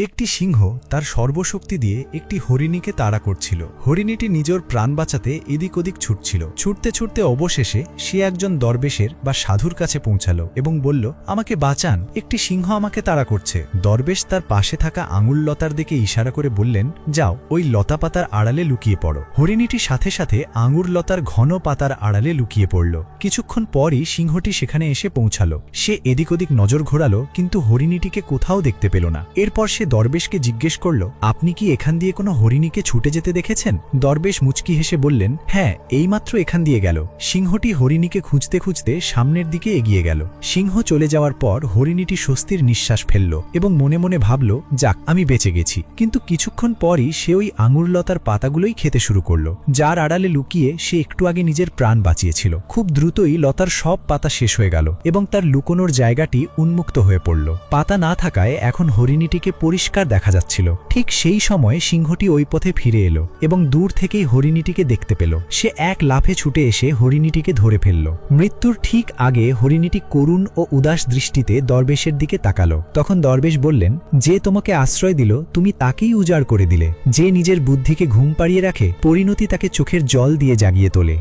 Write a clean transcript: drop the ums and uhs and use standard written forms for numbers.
একটি সিংহ তার সর্বশক্তি দিয়ে একটি হরিণীকে তাড়া করছিল। হরিণীটি নিজের প্রাণ বাঁচাতে এদিক ওদিক ছুটছিল। ছুটতে ছুটতে অবশেষে সে একজন দরবেশের বা সাধুর কাছে পৌঁছালো এবং বলল, আমাকে বাঁচান, একটি সিংহ আমাকে তাড়া করছে। দরবেশ তার পাশে থাকা আঙুল লতার দিকে ইশারা করে বললেন, যাও ওই লতা পাতার আড়ালে লুকিয়ে পড়ো। হরিণীটি সাথে সাথে আঙুর লতার ঘন পাতার আড়ালে লুকিয়ে পড়ল। কিছুক্ষণ পরই সিংহটি সেখানে এসে পৌঁছালো। সে এদিক ওদিক নজর ঘোরালো, কিন্তু হরিণীটিকে কোথাও দেখতে পেল না। এরপর সে দরবেশকে জিজ্ঞেস করল, আপনি কি এখান দিয়ে কোনো হরিণীকে ছুটে যেতে দেখেছেন? দরবেশ মুচকি হেসে বললেন, হ্যাঁ, এইমাত্র এখান দিয়ে গেল। সিংহটি হরিণীকে খুঁজতে খুঁজতে সামনের দিকে এগিয়ে গেল। সিংহ চলে যাওয়ার পর হরিণীটি স্বস্তির নিঃশ্বাস ফেলল এবং মনে মনে ভাবল, যাক, আমি বেঁচে গেছি। কিন্তু কিছুক্ষণ পরই সে ওই আঙুর লতার পাতাগুলোই খেতে শুরু করল, যার আড়ালে লুকিয়ে সে একটু আগে নিজের প্রাণ বাঁচিয়েছিল। খুব দ্রুতই লতার সব পাতা শেষ হয়ে গেল এবং তার লুকোনোর জায়গাটি উন্মুক্ত হয়ে পড়ল। পাতা না থাকায় এখন হরিণীটিকে পরিষ্কার দেখা যাচ্ছিল। ঠিক সেই সময় সিংহটি ওই পথে ফিরে এলো এবং দূর থেকেই হরিণীটিকে দেখতে পেল। সে এক লাফে ছুটে এসে হরিণীটিকে ধরে ফেলল। মৃত্যুর ঠিক আগে হরিণীটি করুণ ও উদাস দৃষ্টিতে দরবেশের দিকে তাকালো। তখন দরবেশ বললেন, যে তোমাকে আশ্রয় দিল তুমি তাকেই উজাড় করে দিলে। যে নিজের বুদ্ধিকে ঘুম পাড়িয়ে রাখে, পরিণতি তাকে চোখের জল দিয়ে জাগিয়ে তোলে।